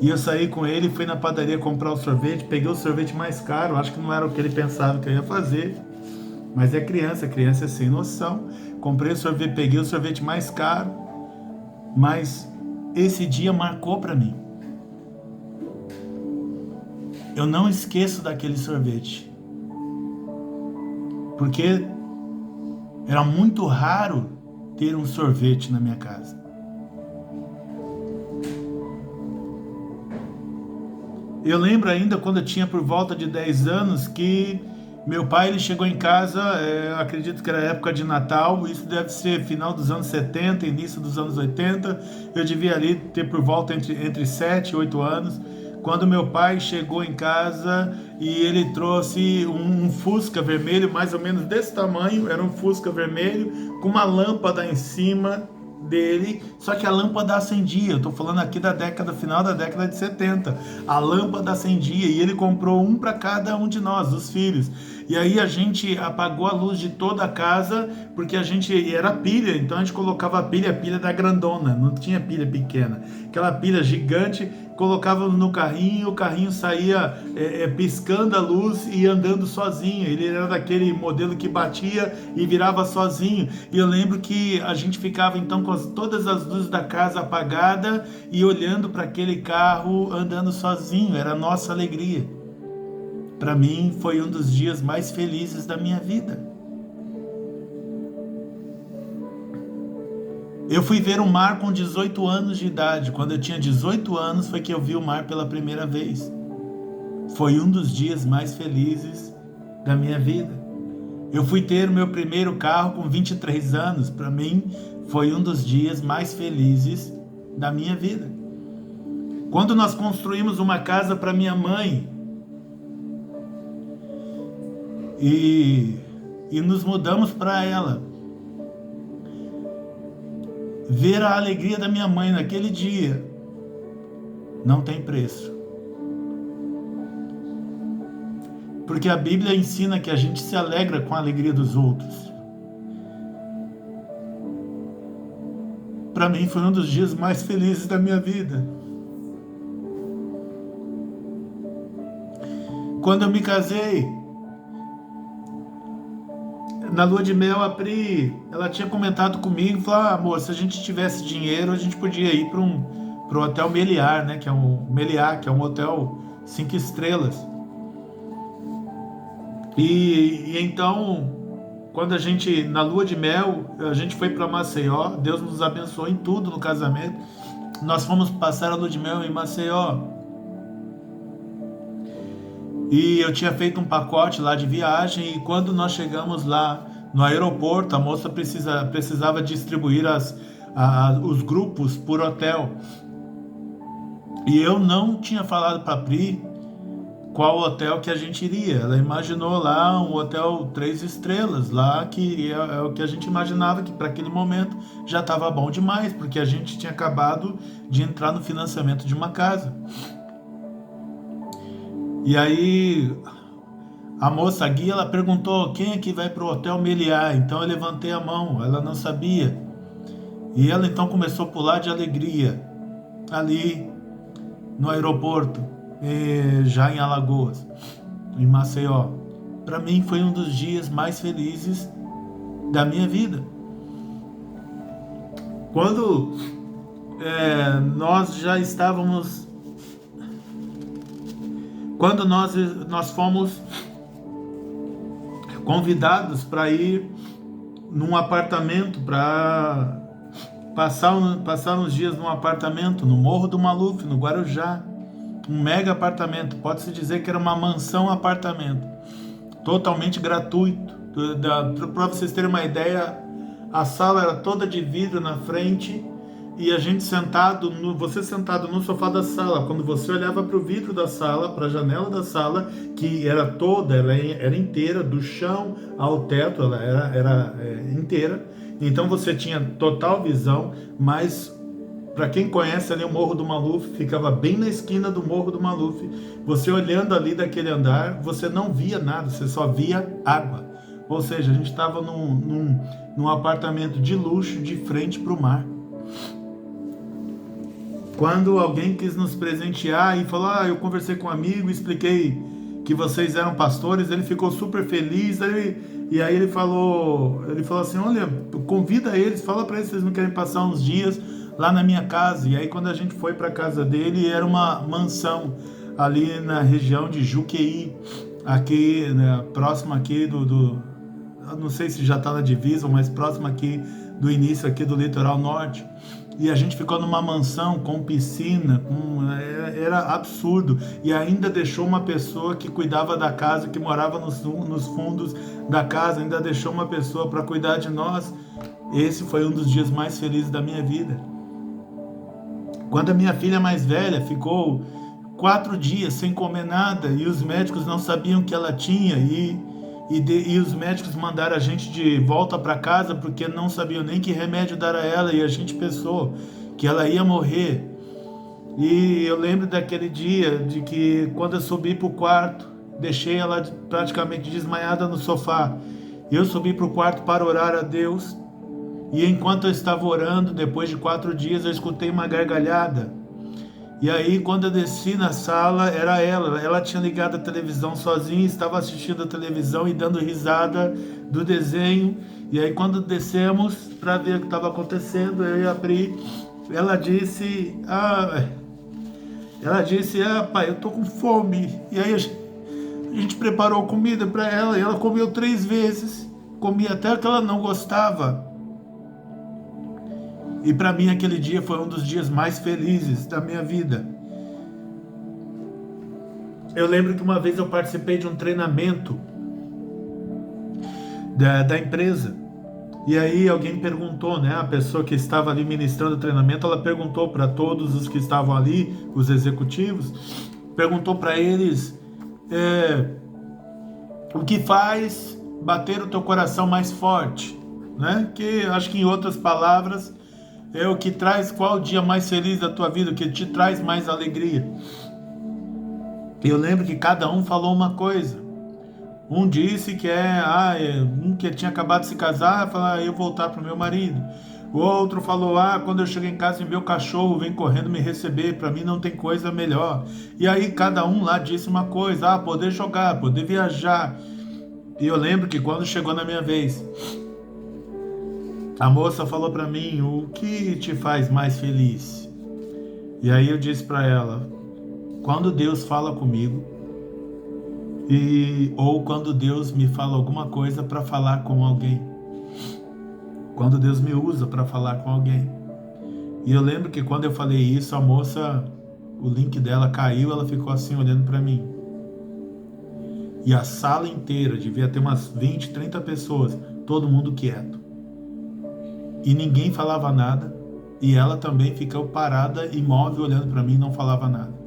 E eu saí com ele, fui na padaria comprar o sorvete, peguei o sorvete mais caro, acho que não era o que ele pensava que eu ia fazer, mas é criança é sem noção. Comprei o sorvete, peguei o sorvete mais caro, mas esse dia marcou para mim. Eu não esqueço daquele sorvete, porque era muito raro ter um sorvete na minha casa. Eu lembro ainda quando eu tinha por volta de 10 anos que meu pai ele chegou em casa, acredito que era época de Natal, isso deve ser final dos anos 70, início dos anos 80, eu devia ali ter por volta entre 7 e 8 anos, quando meu pai chegou em casa e ele trouxe um Fusca vermelho, mais ou menos desse tamanho, era um Fusca vermelho, com uma lâmpada em cima dele, só que a lâmpada acendia. Eu tô falando aqui da final da década de 70. A lâmpada acendia e ele comprou um para cada um de nós, dos filhos. E aí a gente apagou a luz de toda a casa, porque a gente era pilha, então a gente colocava a pilha da grandona, não tinha pilha pequena. Aquela pilha gigante, colocava no carrinho, o carrinho saía piscando a luz e andando sozinho. Ele era daquele modelo que batia e virava sozinho. E eu lembro que a gente ficava então com todas as luzes da casa apagadas e olhando para aquele carro andando sozinho. Era a nossa alegria. Para mim foi um dos dias mais felizes da minha vida. Eu fui ver o mar com 18 anos de idade. Quando eu tinha 18 anos foi que eu vi o mar pela primeira vez. Foi um dos dias mais felizes da minha vida. Eu fui ter o meu primeiro carro com 23 anos. Para mim foi um dos dias mais felizes da minha vida. Quando nós construímos uma casa para minha mãe e nos mudamos para ela, ver a alegria da minha mãe naquele dia não tem preço. Porque a Bíblia ensina que a gente se alegra com a alegria dos outros. Para mim foi um dos dias mais felizes da minha vida. Quando eu me casei, na lua de mel, a Pri, ela tinha comentado comigo, falou, amor, se a gente tivesse dinheiro, a gente podia ir para o Hotel Meliá, né, que é um hotel 5 estrelas. E então, quando a gente, na lua de mel, a gente foi para Maceió, Deus nos abençoou em tudo no casamento, nós fomos passar a lua de mel em Maceió. E eu tinha feito um pacote lá de viagem e quando nós chegamos lá no aeroporto, a moça precisava distribuir os grupos por hotel. E eu não tinha falado para a Pri qual hotel que a gente iria. Ela imaginou lá um hotel 3 estrelas, lá que é o que a gente imaginava que para aquele momento já estava bom demais, porque a gente tinha acabado de entrar no financiamento de uma casa. E aí a moça, a guia, ela perguntou quem é que vai para o Hotel Meliá. Então eu levantei a mão, ela não sabia. E ela então começou a pular de alegria ali no aeroporto, já em Alagoas, em Maceió. Para mim foi um dos dias mais felizes da minha vida. Quando nós já estávamos... Quando nós fomos convidados para ir num apartamento, para passar uns dias num apartamento no Morro do Maluf, no Guarujá, um mega apartamento, pode-se dizer que era uma mansão apartamento, totalmente gratuito. Para vocês terem uma ideia, a sala era toda de vidro na frente e a gente você sentado no sofá da sala. Quando você olhava para o vidro da sala, para a janela da sala, que ela era inteira, do chão ao teto, ela era inteira. Então você tinha total visão, mas para quem conhece ali o Morro do Maluf, ficava bem na esquina do Morro do Maluf. Você olhando ali daquele andar, você não via nada, você só via água. Ou seja, a gente estava num apartamento de luxo de frente para o mar. Quando alguém quis nos presentear e falou, eu conversei com um amigo, expliquei que vocês eram pastores, ele ficou super feliz, e aí ele falou assim, olha, convida eles, fala para eles se eles não querem passar uns dias lá na minha casa. E aí quando a gente foi para a casa dele, era uma mansão ali na região de Juqueí, aqui, né, próximo aqui não sei se já está na divisa, mas próximo aqui do início aqui do litoral norte. E a gente ficou numa mansão com piscina, era absurdo. E ainda deixou uma pessoa que cuidava da casa, que morava nos fundos da casa, ainda deixou uma pessoa para cuidar de nós. Esse foi um dos dias mais felizes da minha vida. Quando a minha filha mais velha ficou 4 dias sem comer nada e os médicos não sabiam o que ela tinha e os médicos mandaram a gente de volta para casa porque não sabiam nem que remédio dar a ela e a gente pensou que ela ia morrer. E eu lembro daquele dia de que quando eu subi para o quarto, deixei ela praticamente desmaiada no sofá. Eu subi para o quarto para orar a Deus e enquanto eu estava orando, depois de 4 dias, eu escutei uma gargalhada. E aí, quando eu desci na sala, era ela tinha ligado a televisão sozinha, estava assistindo a televisão e dando risada do desenho. E aí, quando descemos para ver o que estava acontecendo, eu ia abrir, ela disse, pai, eu tô com fome. E aí a gente preparou comida para ela e ela comeu 3 vezes, comia até que ela não gostava. E para mim aquele dia foi um dos dias mais felizes da minha vida. Eu lembro que uma vez eu participei de um treinamento da empresa. E aí alguém perguntou, né? A pessoa que estava ali ministrando o treinamento, ela perguntou para todos os que estavam ali, os executivos, perguntou para eles o que faz bater o teu coração mais forte, né? Que acho que em outras palavras é o que traz, qual o dia mais feliz da tua vida, o que te traz mais alegria. Eu lembro que cada um falou uma coisa. Um disse que um que tinha acabado de se casar, falar eu voltar para o meu marido. O outro falou, quando eu chego em casa e meu cachorro vem correndo me receber, para mim não tem coisa melhor. E aí cada um lá disse uma coisa, poder jogar, poder viajar. E eu lembro que quando chegou na minha vez, a moça falou para mim, o que te faz mais feliz? E aí eu disse para ela, quando Deus fala comigo, ou quando Deus me fala alguma coisa para falar com alguém. Quando Deus me usa para falar com alguém. E eu lembro que quando eu falei isso, a moça, o link dela caiu, ela ficou assim olhando para mim. E a sala inteira, devia ter umas 20, 30 pessoas, todo mundo quieto. E ninguém falava nada, e ela também ficou parada, imóvel, olhando para mim, não falava nada.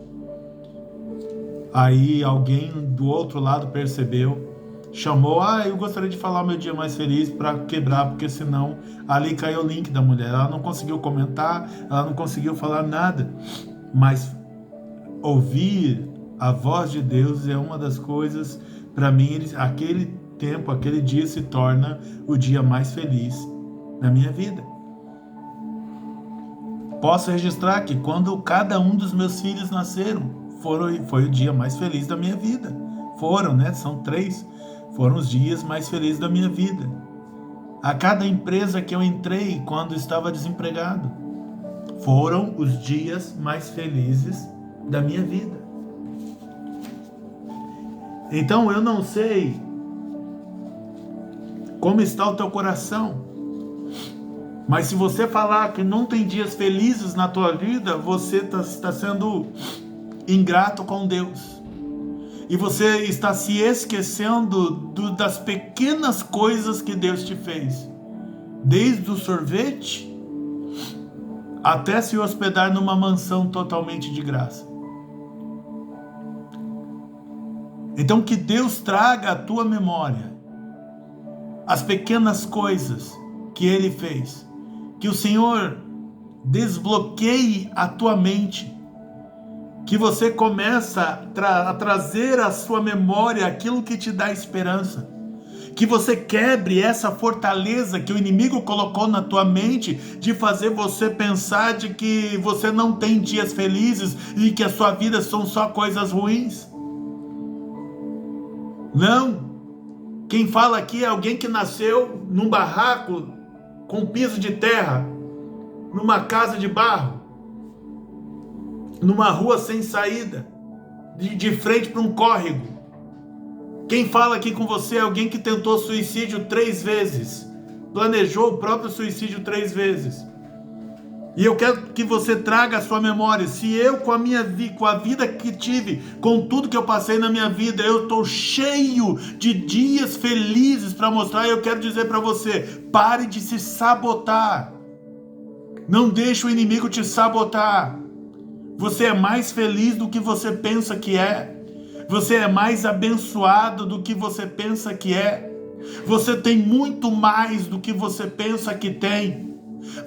Aí alguém do outro lado percebeu, chamou, eu gostaria de falar o meu dia mais feliz para quebrar, porque senão ali caiu o link da mulher, ela não conseguiu comentar, ela não conseguiu falar nada, mas ouvir a voz de Deus é uma das coisas, para mim, aquele tempo, aquele dia se torna o dia mais feliz na minha vida. Posso registrar que quando cada um dos meus filhos nasceram, foi o dia mais feliz da minha vida. Foram, né? São 3. Foram os dias mais felizes da minha vida. A cada empresa que eu entrei quando estava desempregado, foram os dias mais felizes da minha vida. Então eu não sei como está o teu coração, mas se você falar que não tem dias felizes na tua vida, você está sendo ingrato com Deus. E você está se esquecendo das pequenas coisas que Deus te fez. Desde o sorvete até se hospedar numa mansão totalmente de graça. Então que Deus traga à tua memória as pequenas coisas que Ele fez. Que o Senhor desbloqueie a tua mente. Que você começa a trazer à sua memória aquilo que te dá esperança. Que você quebre essa fortaleza que o inimigo colocou na tua mente de fazer você pensar de que você não tem dias felizes e que a sua vida são só coisas ruins. Não. Quem fala aqui é alguém que nasceu num barraco com piso de terra, numa casa de barro, numa rua sem saída, de frente para um córrego. Quem fala aqui com você é alguém que tentou suicídio 3 vezes, planejou o próprio suicídio 3 vezes. E eu quero que você traga à sua memória, se eu com a vida que tive, com tudo que eu passei na minha vida, eu estou cheio de dias felizes para mostrar, eu quero dizer para você, pare de se sabotar. Não deixe o inimigo te sabotar. Você é mais feliz do que você pensa que é. Você é mais abençoado do que você pensa que é. Você tem muito mais do que você pensa que tem.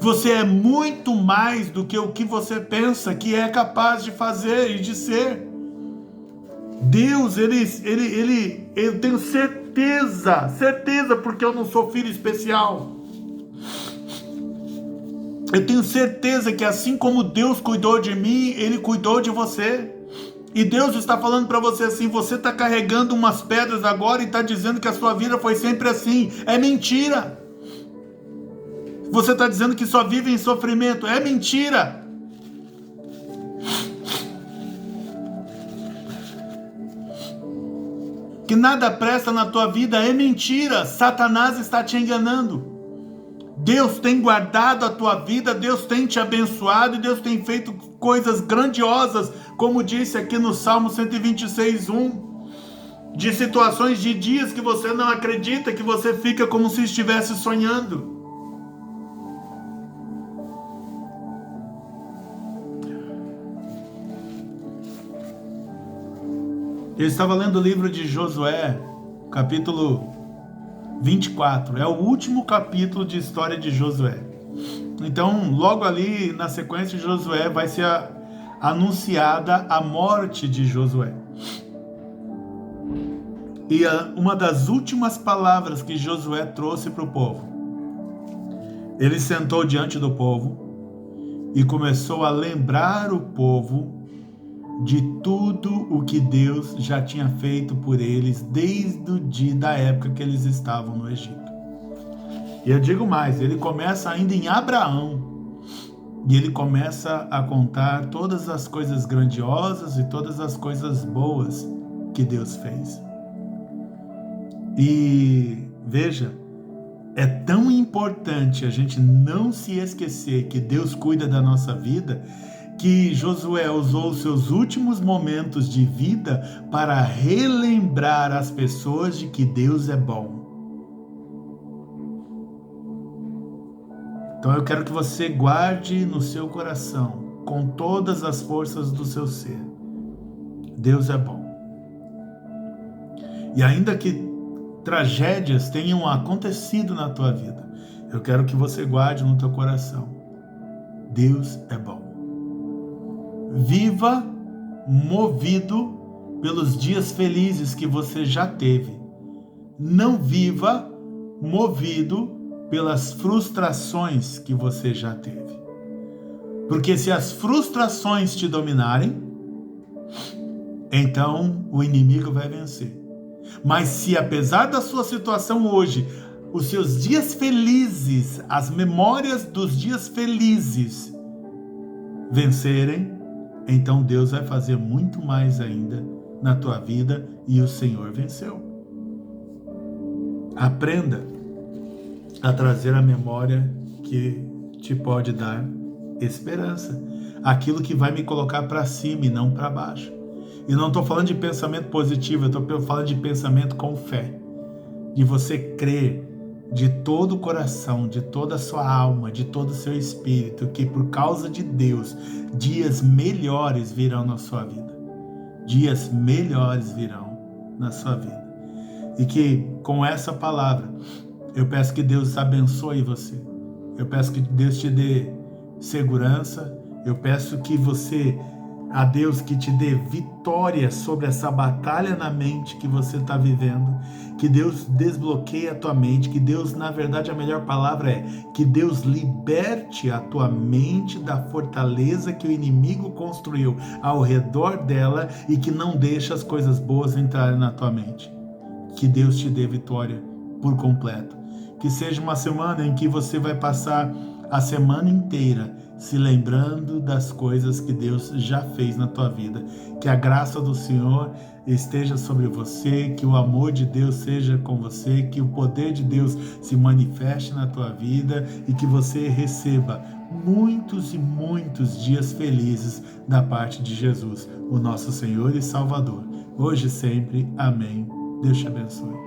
Você é muito mais do que o que você pensa que é capaz de fazer e de ser. Deus, eu tenho certeza, porque eu não sou filho especial. Eu tenho certeza que assim como Deus cuidou de mim, Ele cuidou de você. E Deus está falando para você assim, você está carregando umas pedras agora e está dizendo que a sua vida foi sempre assim. É mentira. Você está dizendo que só vive em sofrimento. É mentira. Que nada presta na tua vida. É mentira. Satanás está te enganando. Deus tem guardado a tua vida, Deus tem te abençoado e Deus tem feito coisas grandiosas, como disse aqui no Salmo 126:1, de situações de dias que você não acredita, que você fica como se estivesse sonhando. Eu estava lendo o livro de Josué, capítulo 24, é o último capítulo de história de Josué. Então, logo ali na sequência de Josué vai ser anunciada a morte de Josué. E uma das últimas palavras que Josué trouxe para o povo, ele sentou diante do povo e começou a lembrar o povo de tudo o que Deus já tinha feito por eles desde o dia da época que eles estavam no Egito. E eu digo mais, ele começa ainda em Abraão, e ele começa a contar todas as coisas grandiosas e todas as coisas boas que Deus fez. E veja, é tão importante a gente não se esquecer que Deus cuida da nossa vida, que Josué usou os seus últimos momentos de vida para relembrar as pessoas de que Deus é bom. Então eu quero que você guarde no seu coração, com todas as forças do seu ser, Deus é bom. E ainda que tragédias tenham acontecido na tua vida, eu quero que você guarde no teu coração, Deus é bom. Viva movido pelos dias felizes que você já teve. Não viva movido pelas frustrações que você já teve. Porque se as frustrações te dominarem, então o inimigo vai vencer. Mas se apesar da sua situação hoje, os seus dias felizes, as memórias dos dias felizes vencerem, então Deus vai fazer muito mais ainda na tua vida e o Senhor venceu. Aprenda a trazer a memória que te pode dar esperança. Aquilo que vai me colocar para cima e não para baixo. E não estou falando de pensamento positivo, eu estou falando de pensamento com fé. De você crer de todo o coração, de toda a sua alma, de todo o seu espírito, que por causa de Deus, dias melhores virão na sua vida. Dias melhores virão na sua vida. E que com essa palavra, eu peço que Deus abençoe você. Eu peço que Deus te dê segurança. Eu peço que você, a Deus, que te dê vitória sobre essa batalha na mente que você está vivendo. Que Deus desbloqueie a tua mente. Que Deus, na verdade, a melhor palavra é que Deus liberte a tua mente da fortaleza que o inimigo construiu ao redor dela e que não deixe as coisas boas entrarem na tua mente. Que Deus te dê vitória por completo. Que seja uma semana em que você vai passar a semana inteira se lembrando das coisas que Deus já fez na tua vida. Que a graça do Senhor esteja sobre você, que o amor de Deus seja com você, que o poder de Deus se manifeste na tua vida e que você receba muitos e muitos dias felizes da parte de Jesus, o nosso Senhor e Salvador. Hoje e sempre. Amém. Deus te abençoe.